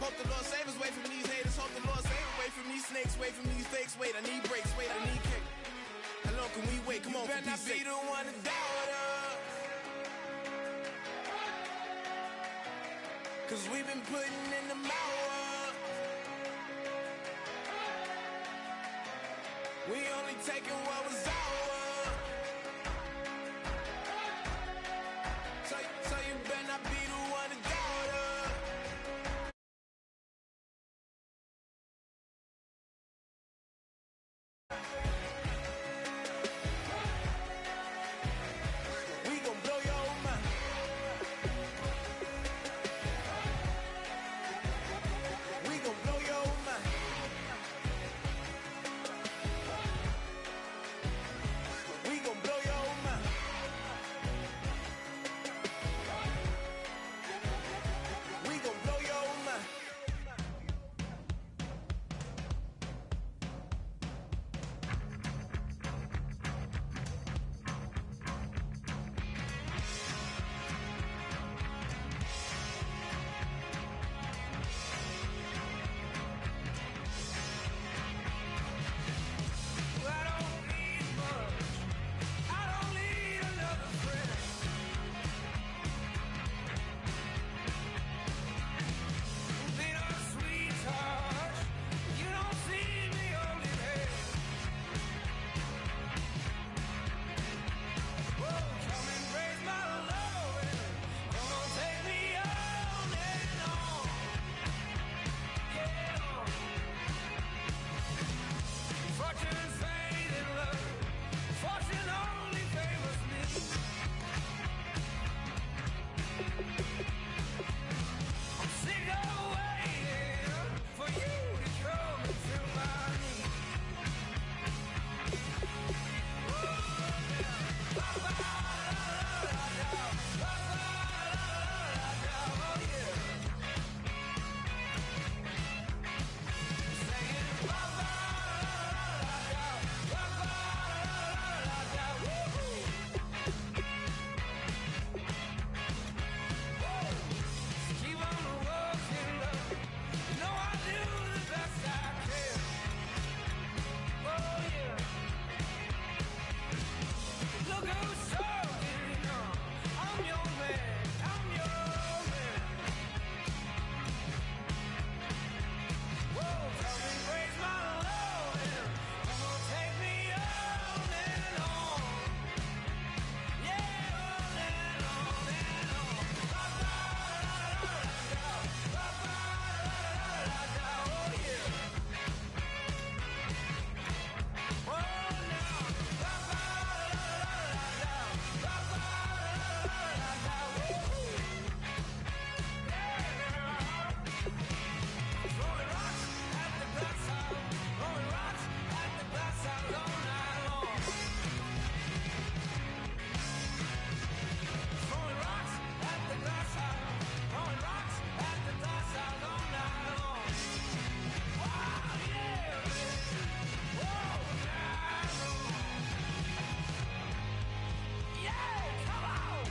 Hope the Lord save us, wait from these haters. Hope the Lord save us, wait from these snakes, wait from these fakes. Wait, I need breaks, wait, I need kick. How long can we wait? Come on, for peace sake. You better not be the one to doubt us. 'Cause we've been putting in the hours. We only taking what was ours. So you better not be the one to doubt us. We gon' blow your mind. We gon' blow your mind. We gon' blow your mind. We gon' blow your mind. I don't need much. I don't need another friend. Been a sweetheart. You don't see me holding hands. Whoa, come and raise my love. Come on, take me on and on. Yeah. Fortune, fate, and love. Fortune only favors me. I'm sick of waiting for you to come into my knees. Oh yeah. Keep on walking, love. You know I do the best I can. Oh yeah. Look who's talking. I'm your man. I'm your man. Whoa, come and raise my love. Come on, take me on and on. Yeah, on and on and on. Oh yeah. Oh now. Throwing rocks at the glass house. Throwing rocks at the glass house all night long. Throwing rocks at the glass house. Throwing rocks at the glass house all night long. Wow, yeah, baby. Whoa, now. Yeah, come on.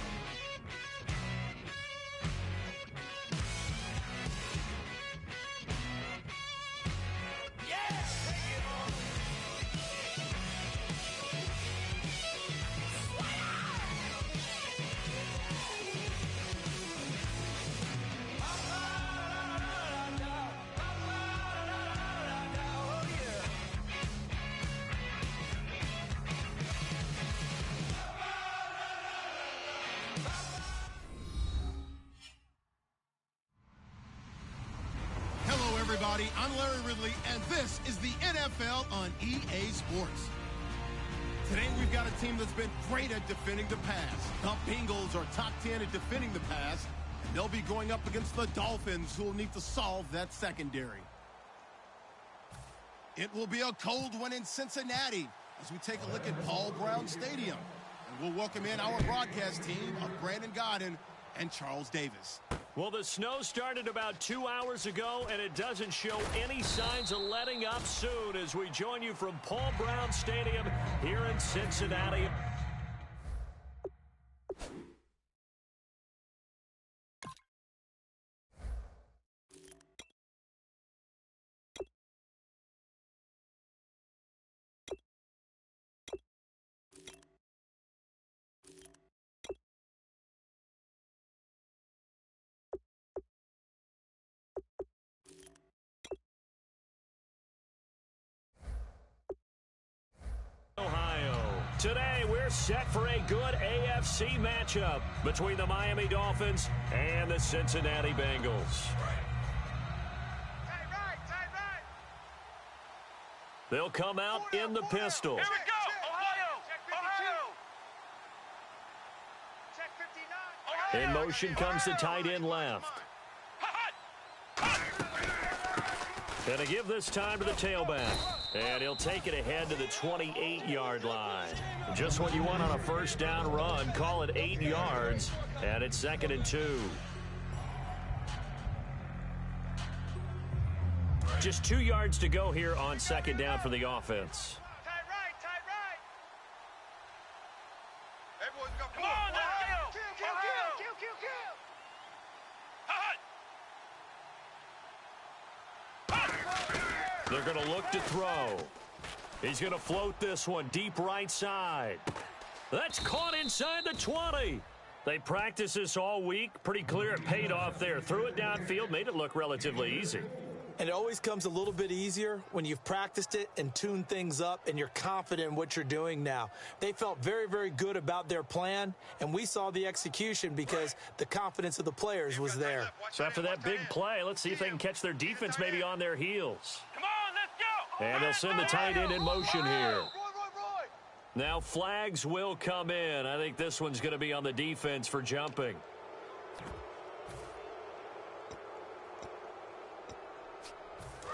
Yeah, take it on. Oh yeah. Hello, everybody. I'm Larry Ridley, and this is the NFL on EA Sports. Today, we've got a team that's been great at defending the pass. The Bengals are top 10 at defending the pass, and they'll be going up against the Dolphins, who will need to solve that secondary. It will be a cold one in Cincinnati as we take a look at Paul Brown Stadium. And we'll welcome in our broadcast team of Brandon Godden and Charles Davis. Well, the snow started about 2 hours ago, and it doesn't show any signs of letting up soon as we join you from Paul Brown Stadium here in Cincinnati. We're set for a good AFC matchup between the Miami Dolphins and the Cincinnati Bengals. They'll come out in the pistol. Here we go. Ohio. Check 59. In motion comes the tight end left. And to give this time to the tailback. And he'll take it ahead to the 28-yard line. Just what you want on a first down run. Call it 8 yards. And it's 2nd and 2. Just 2 yards to go here on 2nd down for the offense. Tight right. Everyone's go. Come on, Ohio. Kill. They're going to look to throw. He's going to float this one deep right side. That's caught inside the 20. They practiced this all week. Pretty clear it paid off there. Threw it downfield, made it look relatively easy. And it always comes a little bit easier when you've practiced it and tuned things up and you're confident in what you're doing now. They felt very, very good about their plan, and we saw the execution because the confidence of the players was there. So after that big play, let's see if they can catch their defense maybe on their heels. Come on, let's go. And they'll send the tight end in motion here. Now flags will come in. I think this one's going to be on the defense for jumping.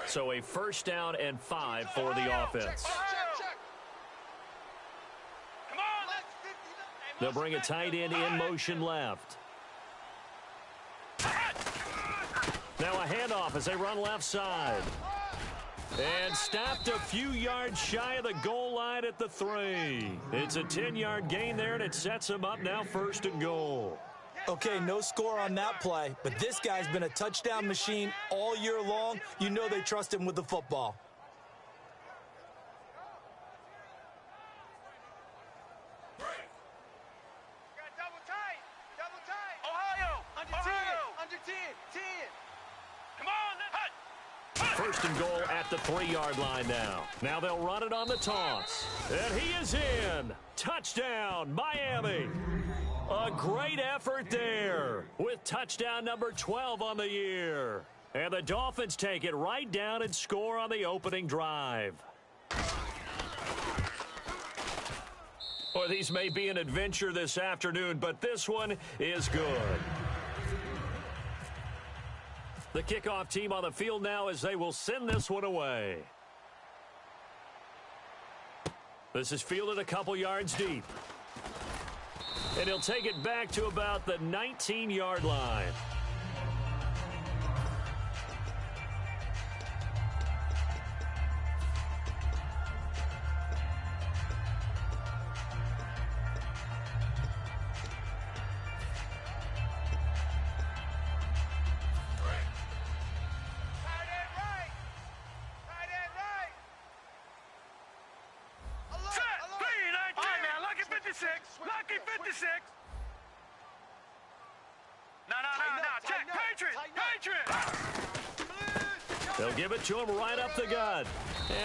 So a 1st down and 5 for the offense. Come on. They'll bring a tight end in motion left. Now a handoff as they run left side. And stopped a few yards shy of the goal line at the 3. It's a 10-yard gain there, and it sets them up now 1st and goal. Okay, no score on that play, but this guy's been a touchdown machine all year long. You know they trust him with the football. Double tight. Ohio. Under 10. Come on. 1st and goal at the 3-yard line now. Now they'll run it on the toss. And he is in. Touchdown, Miami. A great effort there with touchdown number 12 on the year. And the Dolphins take it right down and score on the opening drive. Well, these may be an adventure this afternoon, but this one is good. The kickoff team on the field now as they will send this one away. This is fielded a couple yards deep. And he'll take it back to about the 19-yard line. Lucky 56. No. Check. Patriot. They'll give it to him right up the gut.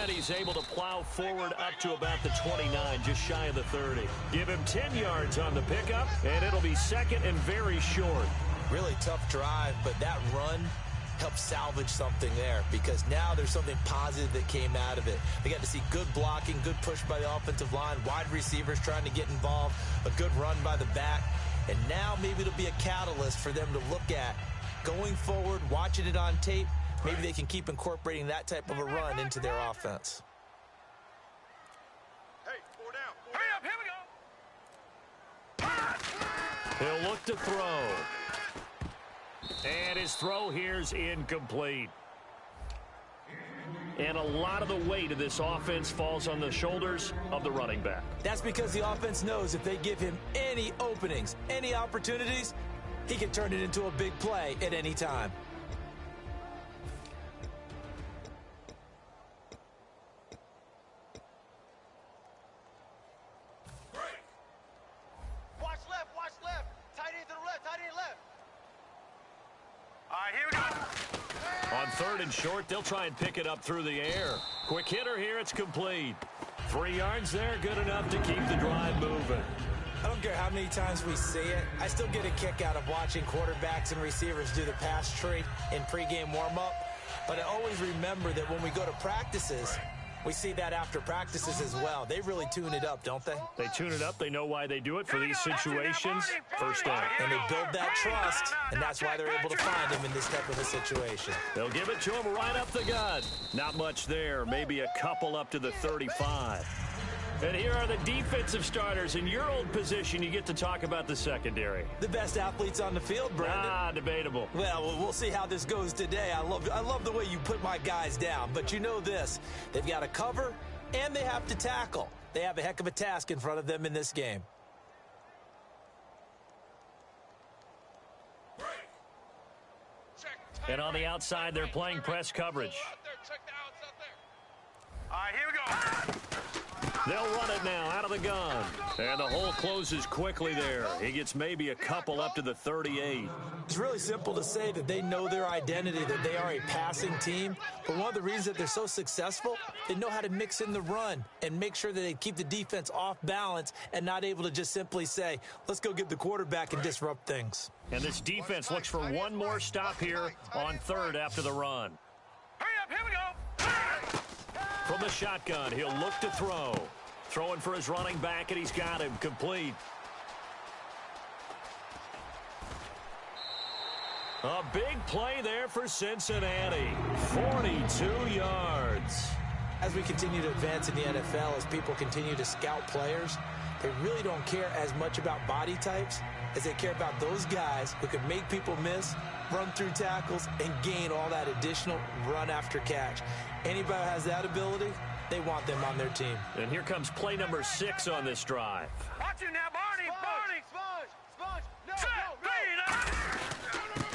And he's able to plow forward up to about the 29, just shy of the 30. Give him 10 yards on the pickup, and it'll be 2nd and very short. Really tough drive, but that run helped salvage something there because now there's something positive that came out of it. They got to see good blocking, good push by the offensive line, wide receivers trying to get involved, a good run by the back, and now maybe it'll be a catalyst for them to look at going forward, watching it on tape. Maybe they can keep incorporating that type of a run into their offense. Hey, 4 down. Hurry up, here we go. He'll look to throw. And his throw here's incomplete. And a lot of the weight of this offense falls on the shoulders of the running back. That's because the offense knows if they give him any openings, any opportunities, he can turn it into a big play at any time. Watch left. Tight end to the left, tight end left. All right, here we go. On 3rd and short, they'll try and pick it up through the air. Quick hitter here, it's complete. 3 yards there, good enough to keep the drive moving. I don't care how many times we see it. I still get a kick out of watching quarterbacks and receivers do the pass tree in pregame warm-up. But I always remember that when we go to practices, we see that after practices as well. They really tune it up, don't they? They tune it up. They know why they do it for these situations. First down. And they build that trust, and that's why they're able to find him in this type of a situation. They'll give it to him right up the gut. Not much there. Maybe a couple up to the 35. And here are the defensive starters. In your old position, you get to talk about the secondary. The best athletes on the field, Brandon. Debatable. Well, we'll see how this goes today. I love the way you put my guys down. But you know this. They've got to cover, and they have to tackle. They have a heck of a task in front of them in this game. And on the outside, they're playing press coverage. All right, here we go. They'll run it now out of the gun. And the hole closes quickly there. He gets maybe a couple up to the 38. It's really simple to say that they know their identity, that they are a passing team. But one of the reasons that they're so successful, they know how to mix in the run and make sure that they keep the defense off balance and not able to just simply say, let's go get the quarterback and disrupt things. And this defense looks for one more stop here on third after the run. Hurry up, here we go. From the shotgun, he'll look to throw. Throwing for his running back, and he's got him complete. A big play there for Cincinnati. 42 yards. As we continue to advance in the NFL, as people continue to scout players, they really don't care as much about body types as they care about those guys who can make people miss, run through tackles, and gain all that additional run after catch. Anybody who has that ability, they want them on their team. And here comes play number 6 on this drive. Watch it now, Barney.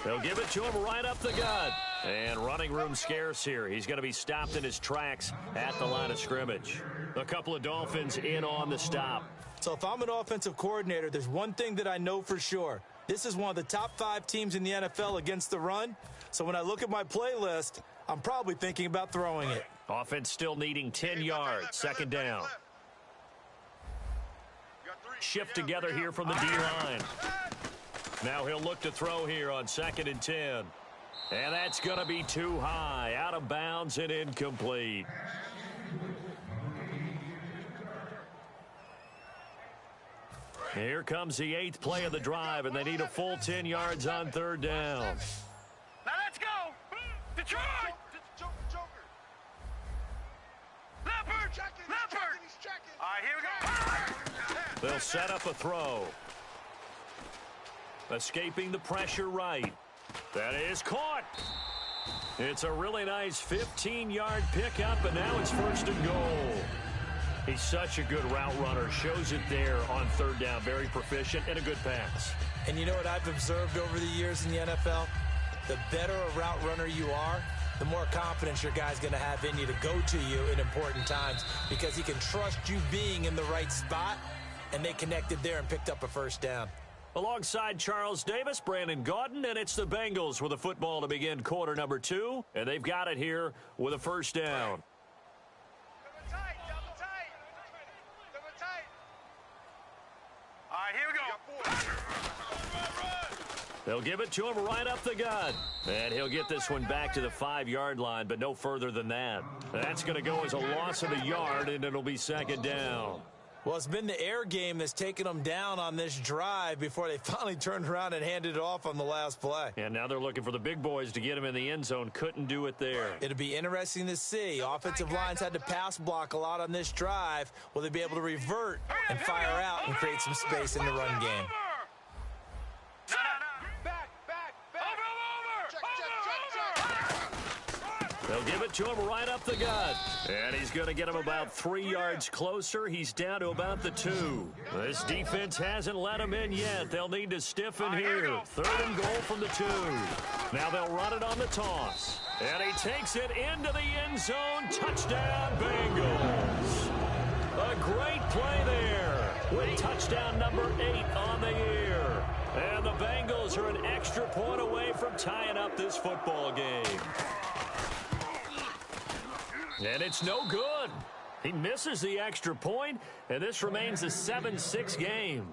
They'll give it to him right up the gut. And running room scarce here. He's going to be stopped in his tracks at the line of scrimmage. A couple of Dolphins in on the stop. So if I'm an offensive coordinator, there's one thing that I know for sure. This is one of the top 5 teams in the NFL against the run. So when I look at my playlist, I'm probably thinking about throwing it. Offense still needing 10 yards. Second down. Shift together here from the D-line. Now he'll look to throw here on 2nd and 10. And that's going to be too high. Out of bounds and incomplete. Here comes the 8th play of the drive, and they need a full 10 yards on third down. Now let's go. Detroit. Leopard. All right, here we go. They'll set up a throw. Escaping the pressure right. That is caught. It's a really nice 15-yard pickup, and now it's 1st and goal. He's such a good route runner. Shows it there on third down. Very proficient and a good pass. And you know what I've observed over the years in the NFL? The better a route runner you are, the more confidence your guy's going to have in you to go to you in important times because he can trust you being in the right spot, and they connected there and picked up a 1st down. Alongside Charles Davis, Brandon Gaudin, and it's the Bengals with a football to begin quarter number 2, and they've got it here with a 1st down. All right, here we go. They'll give it to him right up the gut. And he'll get this one back to the 5-yard line, but no further than that. That's going to go as a loss of a yard, and it'll be 2nd down. Well, it's been the air game that's taken them down on this drive before they finally turned around and handed it off on the last play. And now they're looking for the big boys to get him in the end zone. Couldn't do it there. It'll be interesting to see. Offensive lines had to pass block a lot on this drive. Will they be able to revert and fire out and create some space in the run game? They'll give it to him right up the gut. And he's going to get him about 3 yards closer. He's down to about the 2. This defense hasn't let him in yet. They'll need to stiffen here. 3rd and goal from the 2. Now they'll run it on the toss. And he takes it into the end zone. Touchdown, Bengals. A great play there with touchdown number 8 on the year. And the Bengals are an extra point away from tying up this football game. And it's no good. He misses the extra point, and this remains a 7-6 game.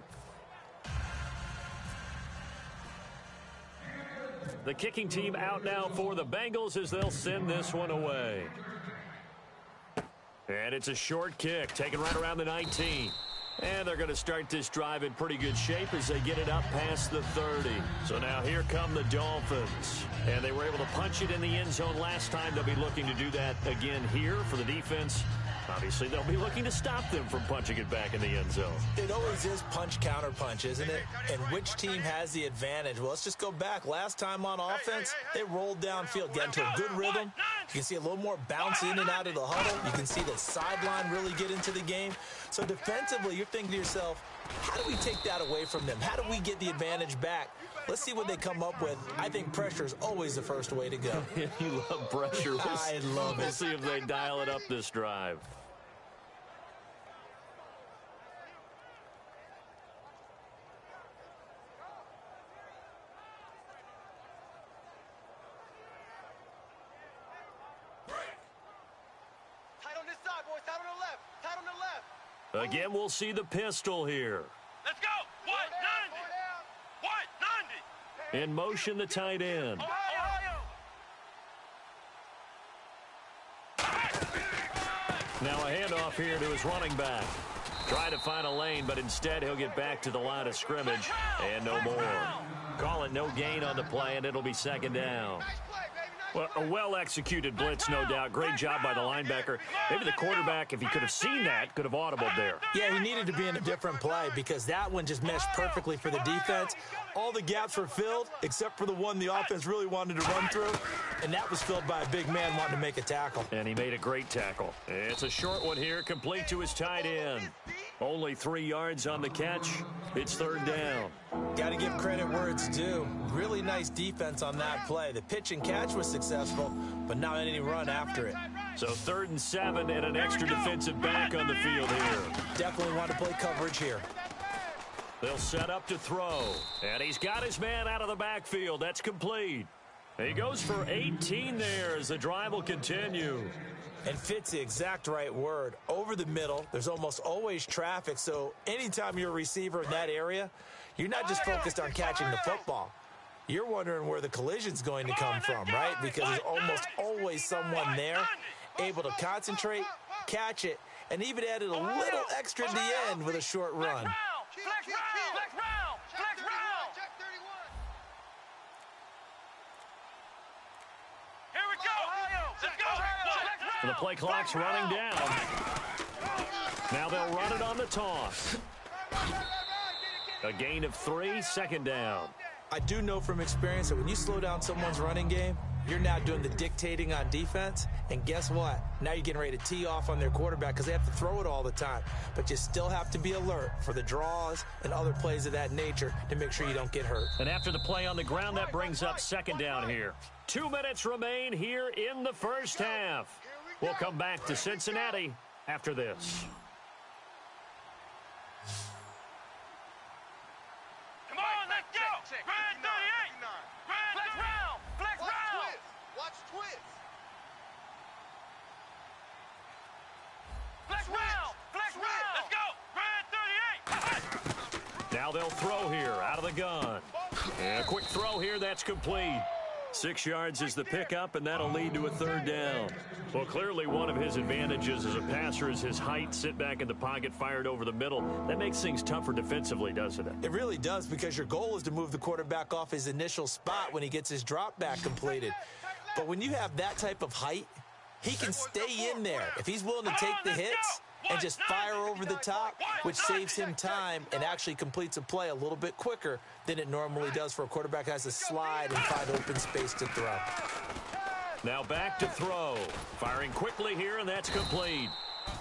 The kicking team out now for the Bengals as they'll send this one away. And it's a short kick, taken right around the 19. And they're going to start this drive in pretty good shape as they get it up past the 30. So now here come the Dolphins. And they were able to punch it in the end zone last time. They'll be looking to do that again here for the defense. Obviously, they'll be looking to stop them from punching it back in the end zone. It always is punch-counter-punch, isn't it? And which team has the advantage? Well, let's just go back. Last time on offense, they rolled downfield, get into a good rhythm. You can see a little more bounce in and out of the huddle. You can see the sideline really get into the game. So defensively, you're thinking to yourself, how do we take that away from them? How do we get the advantage back? Let's see what they come up with. I think pressure is always the first way to go. You love pressure. I love it. We'll see if they dial it up this drive. Tight on this side, boys. Tight on the left. Tight on the left. Again, we'll see the pistol here. Let's go. 190. 190. In motion, the tight end. Now a handoff here to his running back. Try to find a lane, but instead he'll get back to the line of scrimmage. And no more. Call it no gain on the play, and it'll be second down. Well, a well-executed blitz, no doubt. Great job by the linebacker. Maybe the quarterback, if he could have seen that, could have audibled there. Yeah, he needed to be in a different play because that one just meshed perfectly for the defense. All the gaps were filled except for the one the offense really wanted to run through, and that was filled by a big man wanting to make a tackle. And he made a great tackle. It's a short one here, complete to his tight end. Only 3 yards on the catch. It's third down. Got to give credit where it's due. Really nice defense on that play. The pitch and catch was successful, but not any run after it. So 3rd and 7 and an extra defensive back on the field here. Definitely want to play coverage here. They'll set up to throw. And he's got his man out of the backfield. That's complete. He goes for 18 there as the drive will continue. And fits the exact right word. Over the middle, there's almost always traffic, so anytime you're a receiver in that area, you're not just focused on catching the football. You're wondering where the collision's going to come from, right? Because there's almost always someone there able to concentrate, catch it, and even added a little extra at the end with a short run. Flex round. Flex round. Flex round. Here we go. Let's go. The play clock's running down. Now they'll run it on the toss. A gain of 3, second down. I do know from experience that when you slow down someone's running game, you're now doing the dictating on defense. And guess what? Now you're getting ready to tee off on their quarterback because they have to throw it all the time. But you still have to be alert for the draws and other plays of that nature to make sure you don't get hurt. And after the play on the ground, that brings up second down here. 2 minutes remain here in the first half. We'll come back to Cincinnati after this. Come on, let's go. Grand 38. Flex round. Flex round. Watch twist. Flex round. Flex round. Let's go. Grand 38. Now they'll throw here out of the gun. And a quick throw here, that's complete. 6 yards is the pickup, and that'll lead to a third down. Well, clearly one of his advantages as a passer is his height. Sit back in the pocket, fired over the middle. That makes things tougher defensively, doesn't it? It really does, because your goal is to move the quarterback off his initial spot when he gets his drop back completed. But when you have that type of height, he can stay in there. If he's willing to take the hits and just fire over the top, which saves him time and actually completes a play a little bit quicker than it normally does for a quarterback that has to slide and find open space to throw. Now back to throw. Firing quickly here, and that's complete.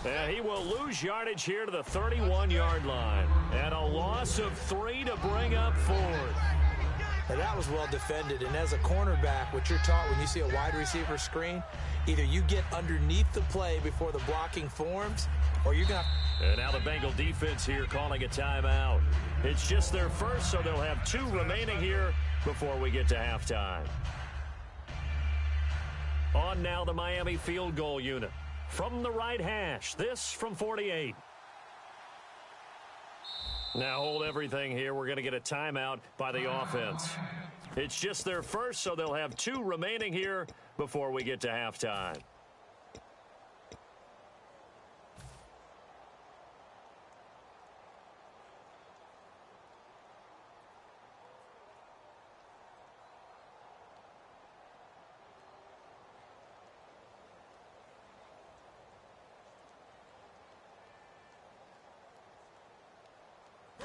And he will lose yardage here to the 31-yard line. And a loss of 3 to bring up 4th. Now that was well defended, and as a cornerback, what you're taught when you see a wide receiver screen, either you get underneath the play before the blocking forms, or you're going to... And now the Bengal defense here calling a timeout. It's just their first, so they'll have 2 remaining here before we get to halftime. On now the Miami field goal unit. from the right hash. This from 48. Now hold everything here. We're going to get a timeout by the offense. It's just their first, so they'll have 2 remaining here before we get to halftime.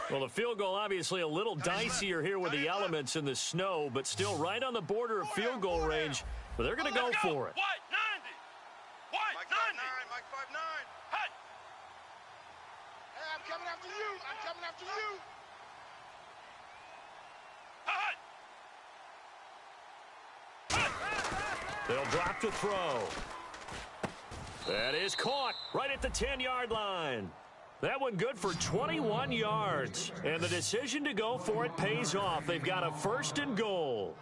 Well, the field goal obviously a little dicier here with the elements in the snow, but still right on the border of field goal range. But they're going to go for it. White 90. White 90. Mike 5'9". Hut. Hey, I'm coming after you. I'm coming after you. Hut. They'll drop to throw. That is caught right at the 10-yard line. That one good for 21 yards. And the decision to go for it pays off. They've got a 1st and goal.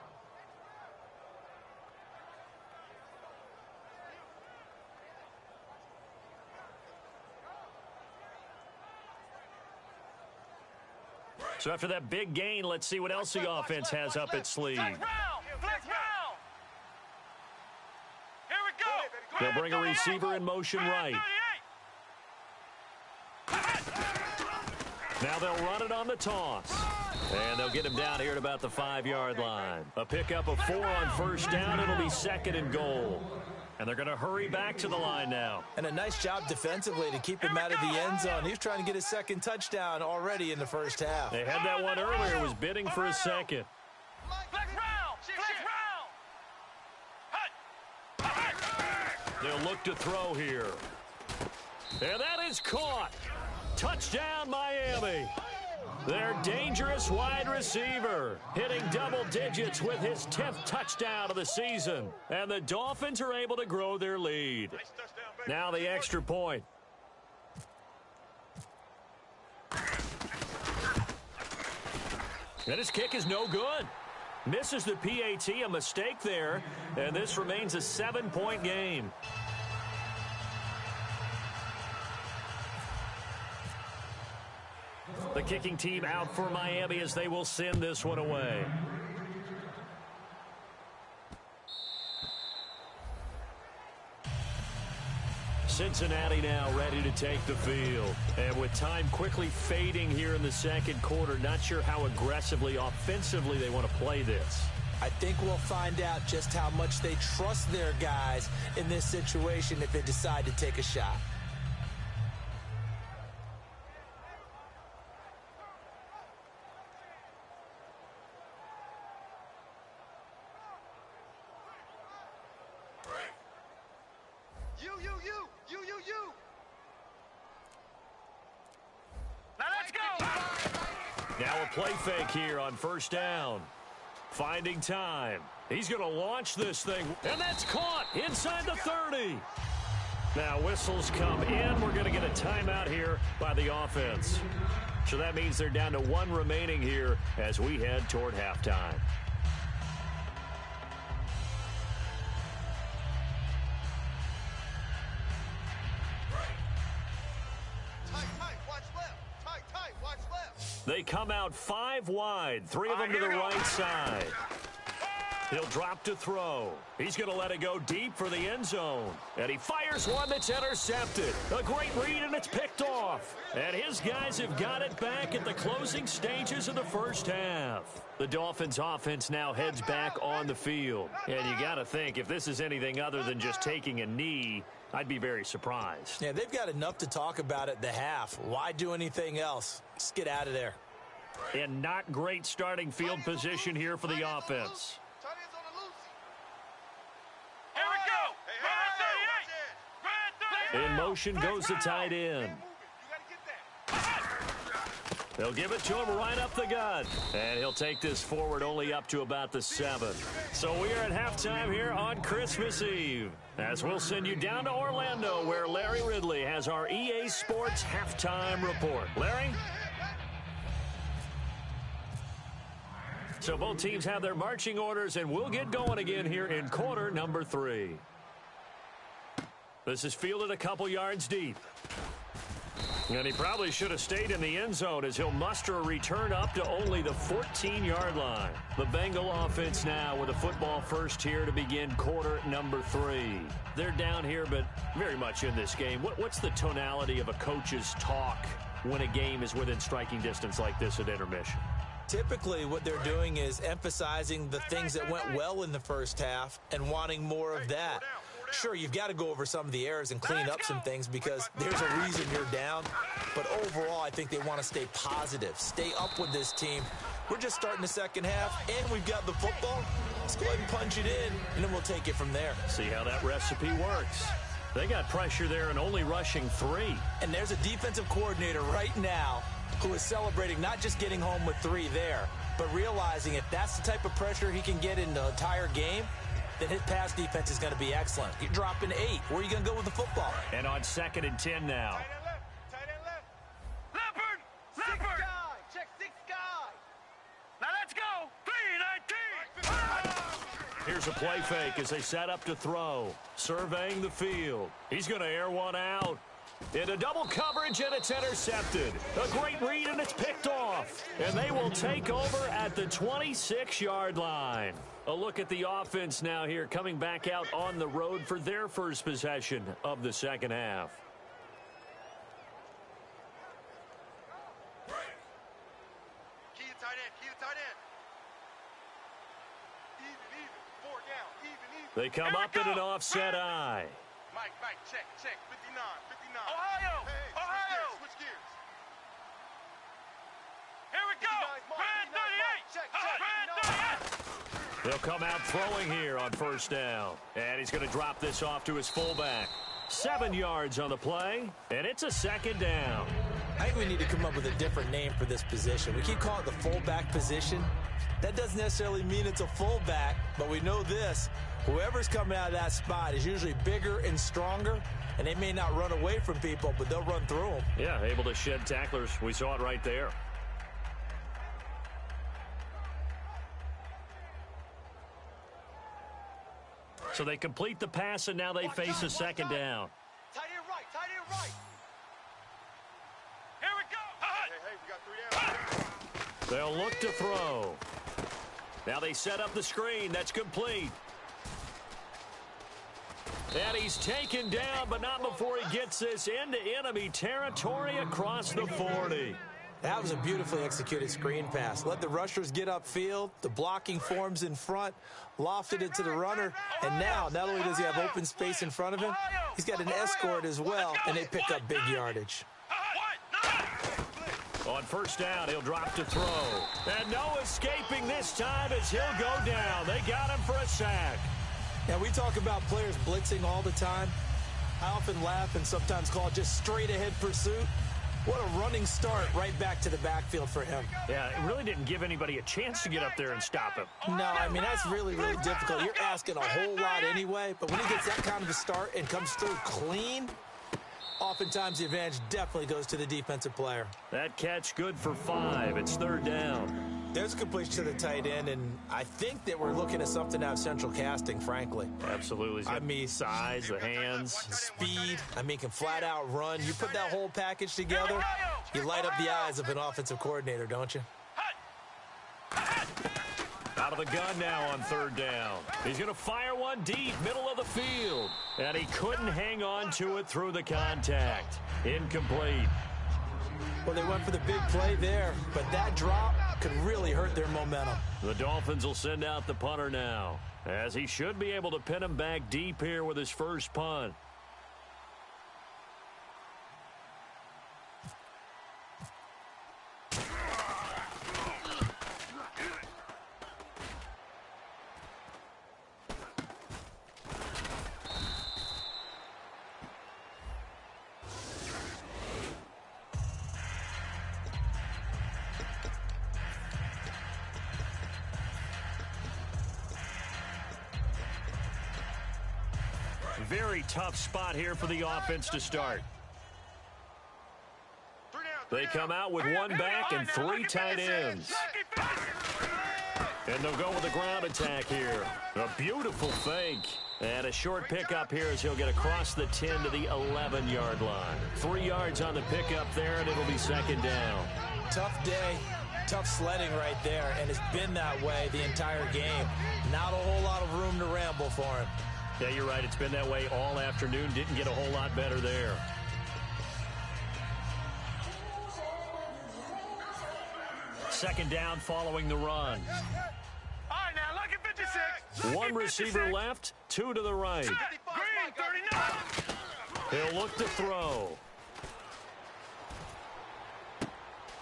So after that big gain, let's see what else the offense has up its sleeve. Flex round. Here we go. They'll bring a receiver in motion right. Now they'll run it on the toss. And they'll get him down here at about the 5-yard line. A pickup of 4 on 1st down. It'll be 2nd and goal. And they're going to hurry back to the line now. And a nice job defensively to keep him out of the end zone. He's trying to get his 2nd touchdown already in the first half. They had that one earlier, was bidding for his 2nd. Flex round. They'll look to throw here. And that is caught. Touchdown, Miami. Their dangerous wide receiver hitting double digits with his 10th touchdown of the season. And the Dolphins are able to grow their lead. Now the extra point. And his kick is no good. Misses the PAT, a mistake there. And this remains a 7-point game. The kicking team out for Miami as they will send this one away. Cincinnati now ready to take the field. And with time quickly fading here in the 2nd quarter, not sure how aggressively, offensively they want to play this. I think we'll find out just how much they trust their guys in this situation if they decide to take a shot. You. Now let's go. Now a play fake here on 1st down. Finding time. He's going to launch this thing, and that's caught inside the 30. Now whistles come in. We're going to get a timeout here by the offense. So that means they're down to 1 remaining here as we head toward halftime. They come out 5 wide, 3 of them to the right side. He'll drop to throw. He's going to let it go deep for the end zone. And he fires one that's intercepted. A great read, and it's picked off. And his guys have got it back at the closing stages of the first half. The Dolphins offense now heads back on the field. And you got to think, if this is anything other than just taking a knee, I'd be very surprised. Yeah, they've got enough to talk about at the half. Why do anything else? Just get out of there. And not great starting field position here for the offense. Here we go. In motion goes the tight end. They'll give it to him right up the gut. And he'll take this forward only up to about the 7. So we are at halftime here on Christmas Eve, as we'll send you down to Orlando, where Larry Ridley has our EA Sports halftime report. Larry? So both teams have their marching orders, and we'll get going again here in quarter number 3. This is fielded a couple yards deep. And he probably should have stayed in the end zone as he'll muster a return up to only the 14-yard line. The Bengal offense now with a football first here to begin quarter number 3. They're down here, but very much in this game. What's the tonality of a coach's talk when a game is within striking distance like this at intermission? Typically, what they're doing is emphasizing the things that went well in the first half and wanting more of that. Sure, you've got to go over some of the errors and clean up some things because there's a reason you're down. But overall, I think they want to stay positive, stay up with this team. We're just starting the second half, and we've got the football. Let's go ahead and punch it in, and then we'll take it from there. See how that recipe works. They got pressure there and only rushing 3. And there's a defensive coordinator right now who is celebrating not just getting home with 3 there, but realizing if that's the type of pressure he can get in the entire game, then his pass defense is going to be excellent. You're dropping 8. Where are you going to go with the football? And on 2nd and 10 now. Tight end left. Leopard! Leopard! Check 6 guy. Now let's go. 3-19. Here's a play fake as they set up to throw. Surveying the field. He's going to air one out. Into double coverage, and it's intercepted. A great read, and it's picked off. And they will take over at the 26-yard line. A look at the offense now here, coming back out on the road for their first possession of the second half. Key to tight end. Key to tight end. Even. 4 down. Even. They come up in an offset eye. Mike, check. 59. Ohio! Hey, Ohio! Switch gears. Here we go! Brand 38! They'll come out throwing here on first down. And he's going to drop this off to his fullback. 7 yards on the play, and it's a second down. I think we need to come up with a different name for this position. We keep calling it the fullback position. That doesn't necessarily mean it's a fullback, but we know this. Whoever's coming out of that spot is usually bigger and stronger, and they may not run away from people, but they'll run through them. Yeah, able to shed tacklers. We saw it right there. So they complete the pass, and now they face a second down. Tight end right. Here we go. Hey, we got 3 down. They'll look to throw. Now they set up the screen. That's complete. And he's taken down, but not before he gets this into enemy territory across the 40. That was a beautifully executed screen pass. Let the rushers get upfield. The blocking forms in front. Lofted it to the runner. And now, not only does he have open space in front of him, he's got an escort as well, and they pick up big yardage. On first down, he'll drop to throw. And no escaping this time as he'll go down. They got him for a sack. Now, we talk about players blitzing all the time. I often laugh and sometimes call it just straight-ahead pursuit. What a running start right back to the backfield for him. Yeah, it really didn't give anybody a chance to get up there and stop him. No, I mean, that's really, really difficult. You're asking a whole lot anyway, but when he gets that kind of a start and comes through clean, oftentimes the advantage definitely goes to the defensive player. That catch good for 5. It's third down. There's a completion to the tight end, and I think that we're looking at something out of central casting, frankly. Absolutely. I mean, size, the hands. Speed. I mean, can flat out run. You put that whole package together, you light up the eyes of an offensive coordinator, don't you? Out of the gun now on third down. He's going to fire one deep, middle of the field. And he couldn't hang on to it through the contact. Incomplete. Well, they went for the big play there, but that drop could really hurt their momentum. The Dolphins will send out the punter now, as he should be able to pin him back deep here with his first punt. Very tough spot here for the offense to start. They come out with one back and 3 tight ends. And they'll go with a ground attack here. A beautiful fake. And a short pickup here as he'll get across the 10 to the 11-yard line. 3 yards on the pickup there, and it'll be second down. Tough day, tough sledding right there, and it's been that way the entire game. Not a whole lot of room to ramble for him. Yeah, you're right. It's been that way all afternoon. Didn't get a whole lot better there. Second down following the run. All right, now look at 56. One receiver left, 2 to the right. Green, 39. He'll look to throw.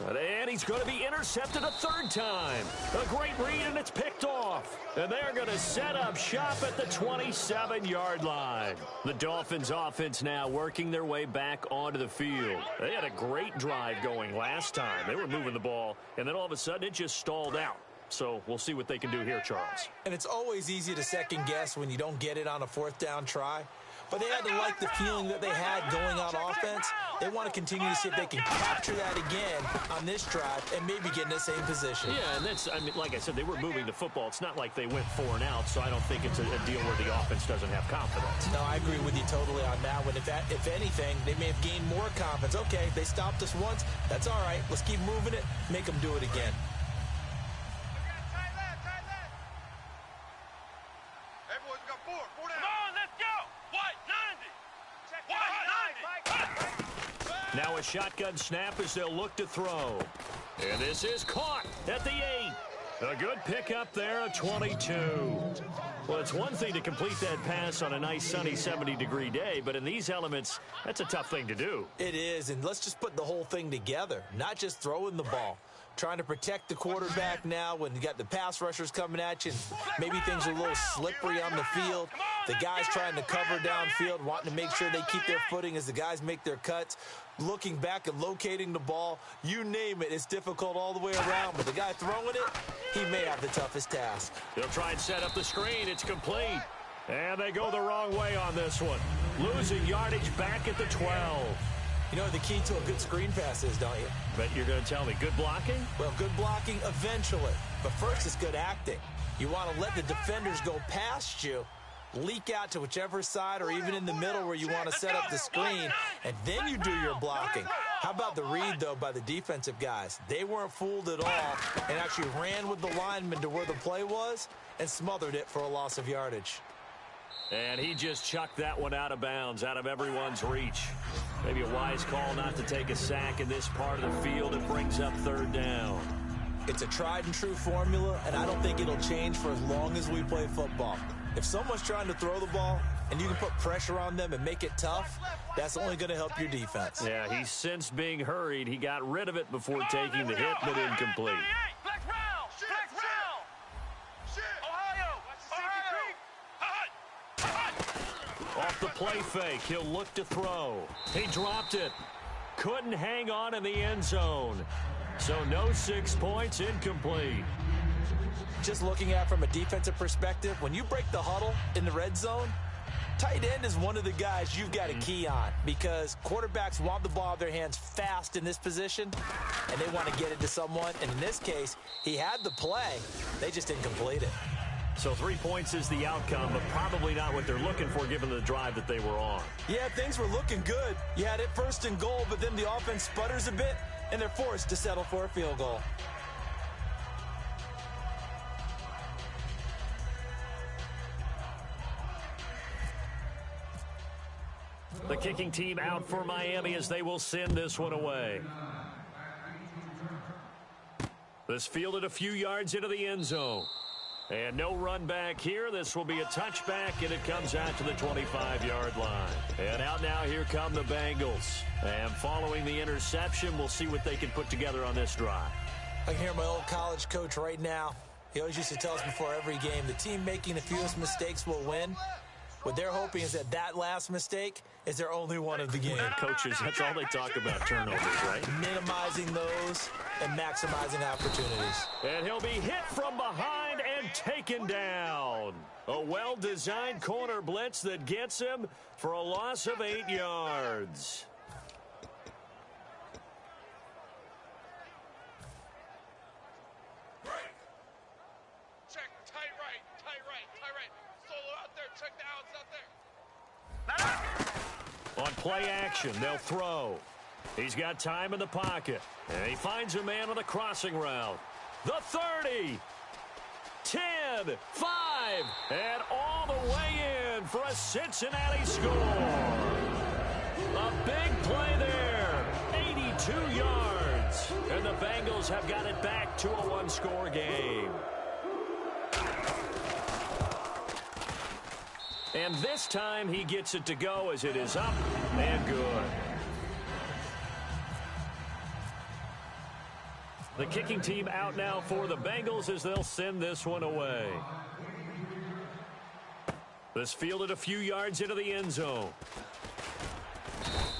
And he's going to be intercepted a third time. A great read, and it's picked off. And they're going to set up shop at the 27-yard line. The Dolphins offense now working their way back onto the field. They had a great drive going last time. They were moving the ball, and then all of a sudden it just stalled out. So we'll see what they can do here, Charles. And it's always easy to second guess when you don't get it on a fourth down try. But they had to like the feeling that they had going on offense. They want to continue to see if they can capture that again on this drive and maybe get in the same position. Yeah, and that's, I mean, like I said, they were moving the football. It's not like they went 4 and out, so I don't think it's a deal where the offense doesn't have confidence. No, I agree with you totally on that one. If anything, they may have gained more confidence. Okay, they stopped us once. That's all right. Let's keep moving it. Make them do it again. Now a shotgun snap as they'll look to throw. And this is caught at the 8. A good pickup there at 22. Well, it's one thing to complete that pass on a nice sunny 70-degree day, but in these elements, that's a tough thing to do. It is, and let's just put the whole thing together, not just throwing the ball. Trying to protect the quarterback now when you got the pass rushers coming at you. Maybe things are a little slippery on the field. The guys trying to cover downfield, wanting to make sure they keep their footing as the guys make their cuts. Looking back and locating the ball, you name it, it's difficult all the way around. But the guy throwing it, he may have the toughest task. They'll try and set up the screen. It's complete. And they go the wrong way on this one. Losing yardage back at the 12. You know what the key to a good screen pass is, don't you? But you're going to tell me, good blocking? Well, good blocking eventually. But first, it's good acting. You want to let the defenders go past you, leak out to whichever side or even in the middle where you want to set up the screen, and then you do your blocking. How about the read, though, by the defensive guys? They weren't fooled at all and actually ran with the lineman to where the play was and smothered it for a loss of yardage. And he just chucked that one out of bounds, out of everyone's reach. Maybe a wise call not to take a sack in this part of the field. It brings up third down. It's a tried-and-true formula, and I don't think it'll change for as long as we play football. If someone's trying to throw the ball and you can put pressure on them and make it tough, that's only going to help your defense. Yeah, he's since being hurried. He got rid of it before taking the hit, but incomplete. Off the play fake, he'll look to throw. He dropped it. Couldn't hang on in the end zone. So no 6 points, incomplete. Just looking at it from a defensive perspective, when you break the huddle in the red zone, tight end is one of the guys you've got to key on because quarterbacks want the ball out of their hands fast in this position, and they want to get it to someone. And in this case, he had the play. They just didn't complete it. So 3 points is the outcome, but probably not what they're looking for given the drive that they were on. Yeah, things were looking good. You had it first and goal, but then the offense sputters a bit, and they're forced to settle for a field goal. The kicking team out for Miami as they will send this one away. This fielded a few yards into the end zone. And no run back here. This will be a touchback, and it comes out to the 25-yard line. And out now, here come the Bengals. And following the interception, we'll see what they can put together on this drive. I can hear my old college coach right now. He always used to tell us before every game, the team making the fewest mistakes will win. What they're hoping is that last mistake is their only one of the game. Coaches, that's all they talk about, turnovers, right? Minimizing those and maximizing opportunities. And he'll be hit from behind and taken down. A well-designed corner blitz that gets him for a loss of 8 yards. Check, tight right. Solo out there, check the outside. On play action, they'll throw. He's got time in the pocket. And he finds a man on the crossing route. The 30. 10, 5, and all the way in for a Cincinnati score. A big play there, 82 yards, and the Bengals have got it back to a one-score game. And this time he gets it to go as it is up and good. The kicking team out now for the Bengals as they'll send this one away. This fielded a few yards into the end zone.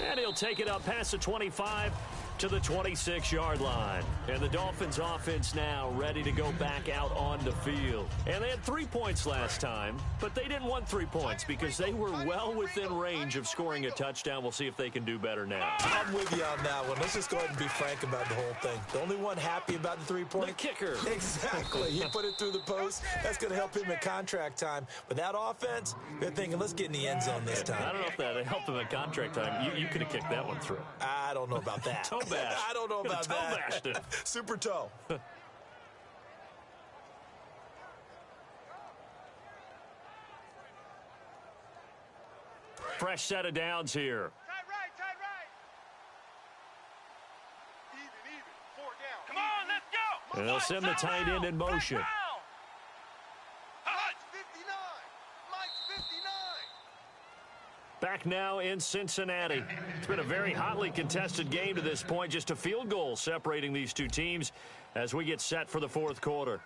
And he'll take it up past the 25 to the 26-yard line. And the Dolphins offense now ready to go back out on the field. And they had 3 points last time, but they didn't want 3 points because they were well within range of scoring a touchdown. We'll see if they can do better now. I'm with you on that one. Let's just go ahead and be frank about the whole thing. The only one happy about the 3-point. The kicker. Exactly. He put it through the post. That's going to help him at contract time. But that offense, they're thinking, let's get in the end zone this time. I don't know if that helped him at contract time. You could have kicked that one through. I don't know about that. Toe bash. I don't know about toe that. bashed it. Super toe. Fresh set of downs here. Tight right, tight right. Even. 4 down. Come on, let's go. And they'll send the tight end in motion. Mike's 59. Mike's 59. Back now in Cincinnati. It's been a very hotly contested game to this point. Just a field goal separating these two teams as we get set for the fourth quarter.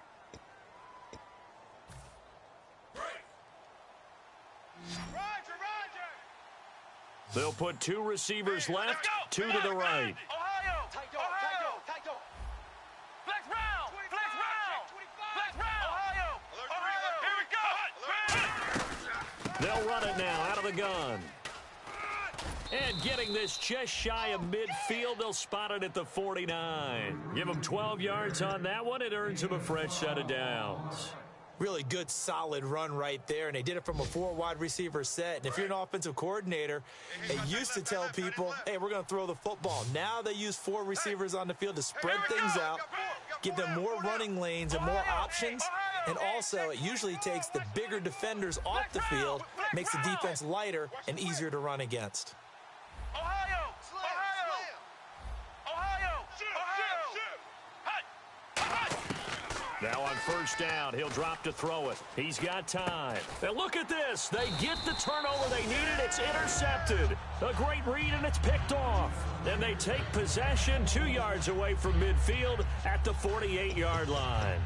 They'll put 2 receivers left, 2 to the right. Ohio. Tight go. Flex round. Ohio. Here we go. They'll run it now out of the gun. And getting this just shy of midfield, they'll spot it at the 49. Give them 12 yards on that one. It earns them a fresh set of downs. Really good, solid run right there, and they did it from a 4 wide receiver set. And if you're an offensive coordinator, they used to tell people, hey, we're going to throw the football. Now they use 4 receivers on the field to spread things out, give them more running lanes and more options. And also, it usually takes the bigger defenders off the field, makes the defense lighter and easier to run against. Now on first down, he'll drop to throw it. He's got time. And look at this. They get the turnover they needed. It's intercepted. A great read, and it's picked off. And they take possession 2 yards away from midfield at the 48-yard line.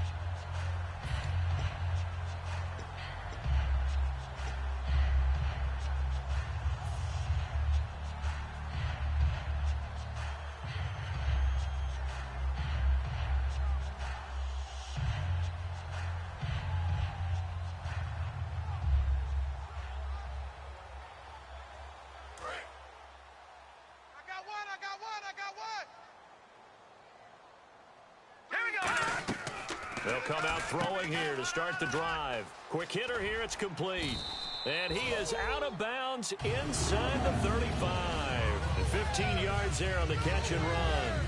They'll come out throwing here to start the drive. Quick hitter here, it's complete. And he is out of bounds inside the 35. 15 yards there on the catch and run.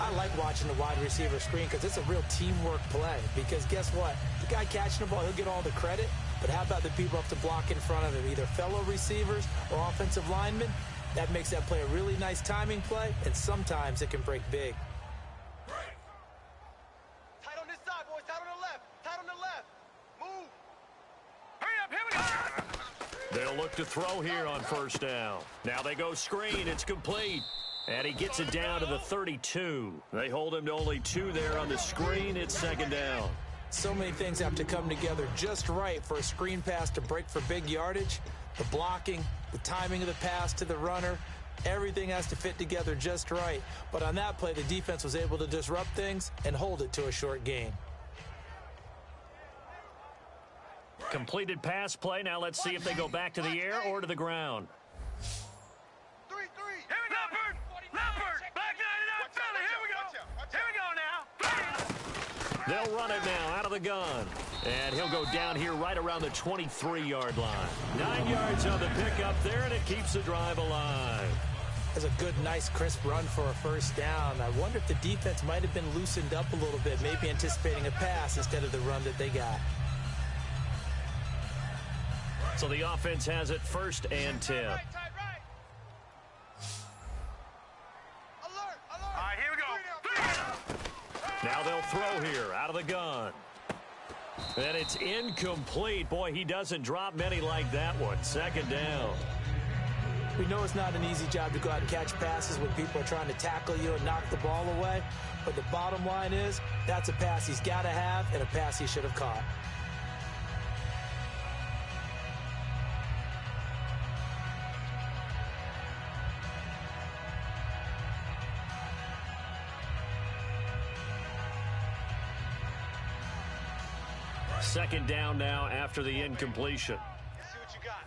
I like watching the wide receiver screen because it's a real teamwork play. Because guess what? The guy catching the ball, he'll get all the credit. But how about the people up to block in front of him, either fellow receivers or offensive linemen? That makes that play a really nice timing play, and sometimes it can break big. They'll look to throw here on first down. Now they go screen. It's complete. And he gets it down to the 32. They hold him to only 2 there on the screen. It's second down. So many things have to come together just right for a screen pass to break for big yardage. The blocking, the timing of the pass to the runner, everything has to fit together just right. But on that play, the defense was able to disrupt things and hold it to a short gain. Completed pass play. Now let's see if they go back to the air or to the ground. 3-3. Here we go. Leopard. Back 99 Philly. Here we go. Here we go now. They'll run it now out of the gun. And he'll go down here right around the 23-yard line. 9 yards on the pickup there, and it keeps the drive alive. That's a good, nice, crisp run for a first down. I wonder if the defense might have been loosened up a little bit, maybe anticipating a pass instead of the run that they got. So the offense has it 1st and 10. All right, here we go. Now they'll throw here out of the gun. And it's incomplete. Boy, he doesn't drop many like that one. 2nd down. We know it's not an easy job to go out and catch passes when people are trying to tackle you and knock the ball away. But the bottom line is, that's a pass he's got to have and a pass he should have caught. Second down now after the incompletion. Let's see what you got.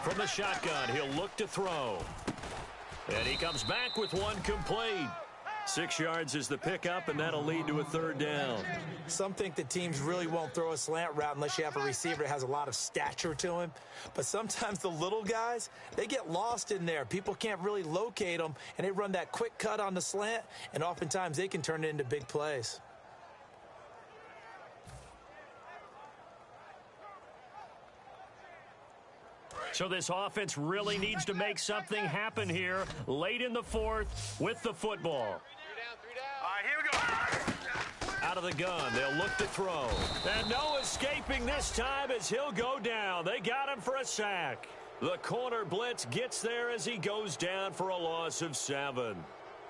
From the shotgun, he'll look to throw. And he comes back with one complete. 6 yards is the pickup, and that'll lead to a 3rd down. Some think that teams really won't throw a slant route unless you have a receiver that has a lot of stature to him. But sometimes the little guys, they get lost in there. People can't really locate them, and they run that quick cut on the slant, and oftentimes they can turn it into big plays. So this offense really needs to make something happen here late in the 4th with the football. 3 down. All right, here we go. Out of the gun, they'll look to throw. And no escaping this time as he'll go down. They got him for a sack. The corner blitz gets there as he goes down for a loss of 7.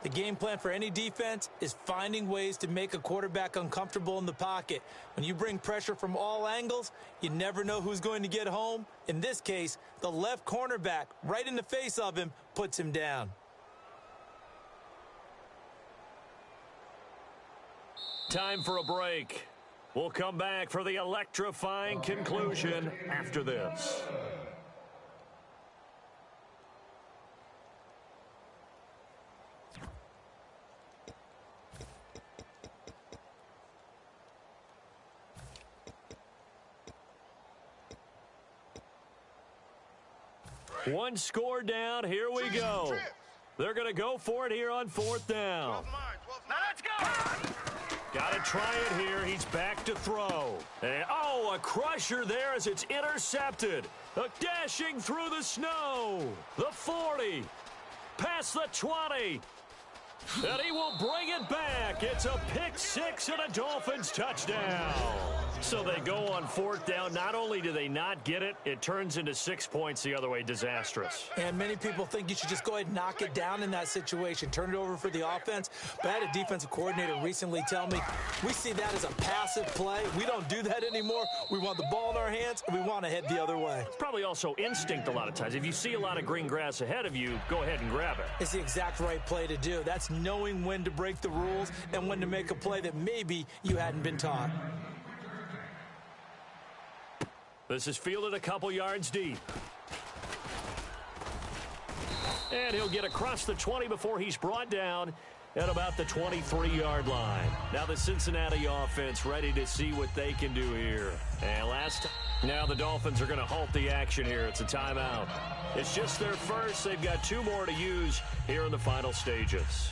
The game plan for any defense is finding ways to make a quarterback uncomfortable in the pocket. When you bring pressure from all angles, you never know who's going to get home. In this case, the left cornerback, right in the face of him, puts him down. Time for a break. We'll come back for the electrifying conclusion after this. One score down. Here we go. They're going to go for it here on 4th down. Now let's go. Got to try it here. He's back to throw. And, a crusher there as it's intercepted. Dashing through the snow. The 40. Past the 20. And he will bring it back. It's a pick 6 and a Dolphins touchdown. So they go on 4th down. Not only do they not get it, it turns into 6 points the other way. Disastrous. And many people think you should just go ahead and knock it down in that situation. Turn it over for the offense. But I had a defensive coordinator recently tell me, we see that as a passive play. We don't do that anymore. We want the ball in our hands, and we want to head the other way. It's probably also instinct a lot of times. If you see a lot of green grass ahead of you, go ahead and grab it. It's the exact right play to do. That's knowing when to break the rules and when to make a play that maybe you hadn't been taught. This is fielded a couple yards deep. And he'll get across the 20 before he's brought down at about the 23-yard line. Now the Cincinnati offense ready to see what they can do here. And now the Dolphins are going to halt the action here. It's a timeout. It's just their first. They've got 2 more to use here in the final stages.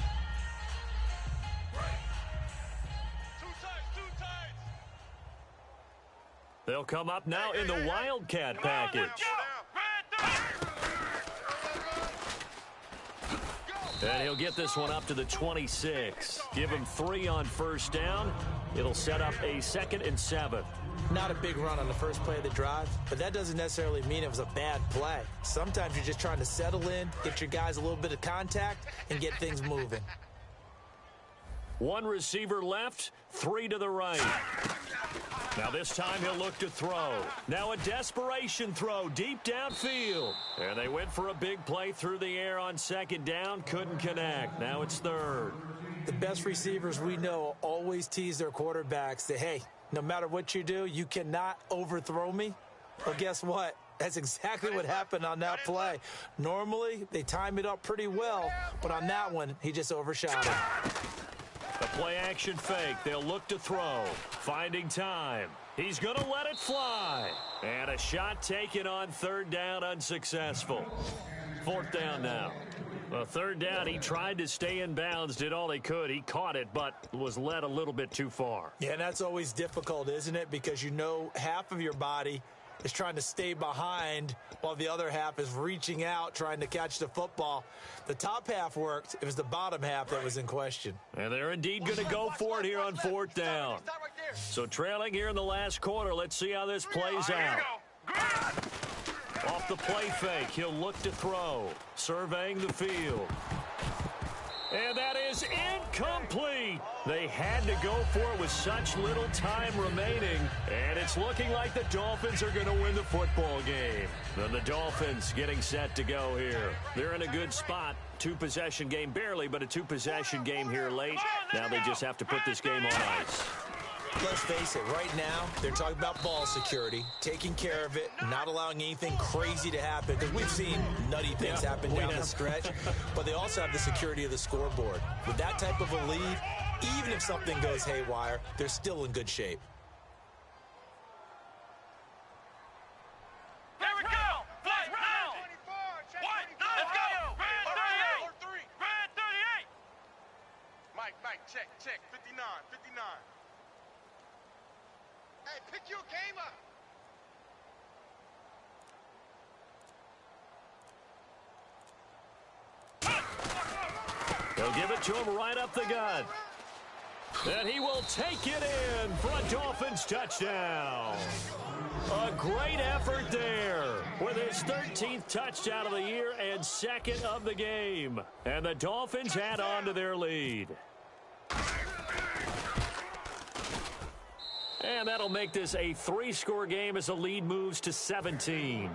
They'll come up now in the Wildcat package. And he'll get this one up to the 26. Give him 3 on 1st down. It'll set up a 2nd and 7. Not a big run on the first play of the drive, but that doesn't necessarily mean it was a bad play. Sometimes you're just trying to settle in, get your guys a little bit of contact, and get things moving. 1 receiver left, 3 to the right. Now this time he'll look to throw. Now a desperation throw deep downfield. And they went for a big play through the air on 2nd down. Couldn't connect. Now it's 3rd. The best receivers we know always tease their quarterbacks that, hey, no matter what you do, you cannot overthrow me. Well, guess what? That's exactly what happened on that play. Normally, they time it up pretty well, but on that one, he just overshot it. The Play action fake. They'll look to throw. Finding time. He's going to let it fly. And a shot taken on third down, unsuccessful. Fourth down now. Well, third down, he tried to stay in bounds, did all he could. He caught it, but was led a little bit too far. Yeah, and that's always difficult, isn't it? Because you know half of your body is trying to stay behind while the other half is reaching out, trying to catch the football. The top half worked. It was the bottom half that was in question. And they're indeed going to go for it here on fourth down. So trailing here in the last quarter. Let's see how this plays out. Off the play fake, he'll look to throw. Surveying the field. And that is incomplete. They had to go for it with such little time remaining. And it's looking like the Dolphins are going to win the football game. And the Dolphins getting set to go here. They're in a good spot. Two-possession game, barely, but a two-possession game here late. Now they just have to put this game on ice. Let's face it, right now, they're talking about ball security, taking care of it, not allowing anything crazy to happen, because we've seen nutty things happen down the stretch, but they also have the security of the scoreboard. With that type of a lead, even if something goes haywire, they're still in good shape. Here we go! Fly round! One, let's go! Red 38! Red 38! Mike, check, 59. Hey, pick your game up. They'll give it to him right up the gut. And he will take it in for a Dolphins touchdown. A great effort there with his 13th touchdown of the year and second of the game. And the Dolphins add on to their lead. And that'll make this a 3-score game as the lead moves to 17.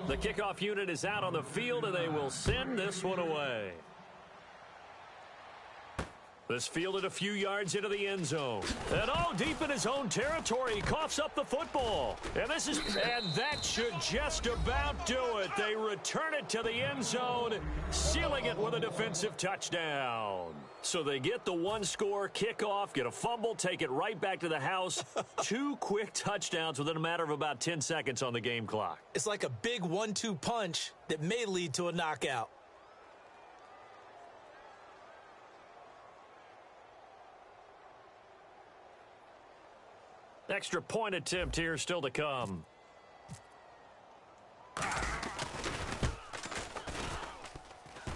The kickoff unit is out on the field, and they will send this one away. This fielded a few yards into the end zone. And deep in his own territory, he coughs up the football. And that should just about do it. They return it to the end zone, sealing it with a defensive touchdown. So they get the one-score kickoff, get a fumble, take it right back to the house. 2 quick touchdowns within a matter of about 10 seconds on the game clock. It's like a big 1-2 punch that may lead to a knockout. Extra point attempt here still to come.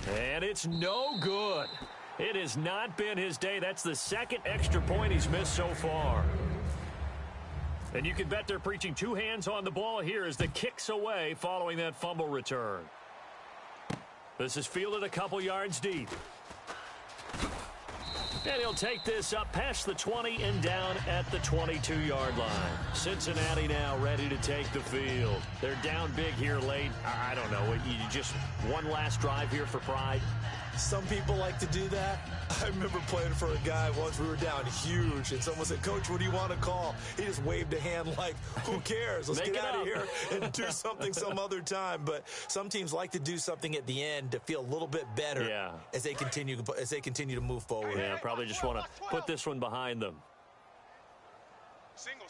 And it's no good. It has not been his day. That's the second extra point he's missed so far. And you can bet they're preaching 2 hands on the ball here as the kick's away following that fumble return. This is fielded a couple yards deep. And he'll take this up past the 20 and down at the 22-yard line. Cincinnati now ready to take the field. They're down big here late. I don't know. You just one last drive here for pride? Some people like to do that. I remember playing for a guy once. We were down huge, and someone said, "Coach, what do you want to call?" He just waved a hand like, who cares? Let's get out of here and do something some other time. But some teams like to do something at the end to feel a little bit better as they continue to move forward. Yeah, probably just want to put this one behind them. Single.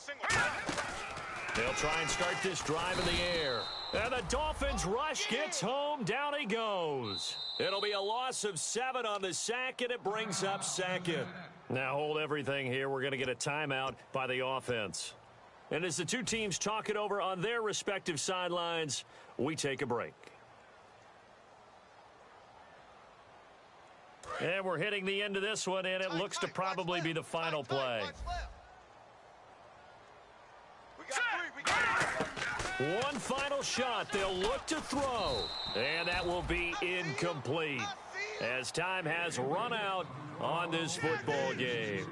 They'll try and start this drive in the air. And the Dolphins rush gets home. Down he goes. It'll be a loss of 7 on the sack, and it brings up second. Now hold everything here. We're going to get a timeout by the offense. And as the two teams talk it over on their respective sidelines, we take a break. And we're hitting the end of this one, and it looks to probably be the final play. One final shot. They'll look to throw. And that will be incomplete as time has run out on this football game.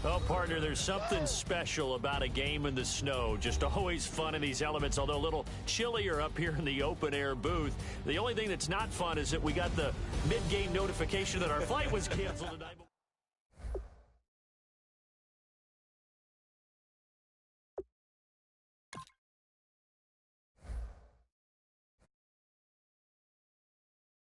Oh, partner, there's something special about a game in the snow. Just always fun in these elements, although a little chillier up here in the open-air booth. The only thing that's not fun is that we got the mid-game notification that our flight was canceled tonight.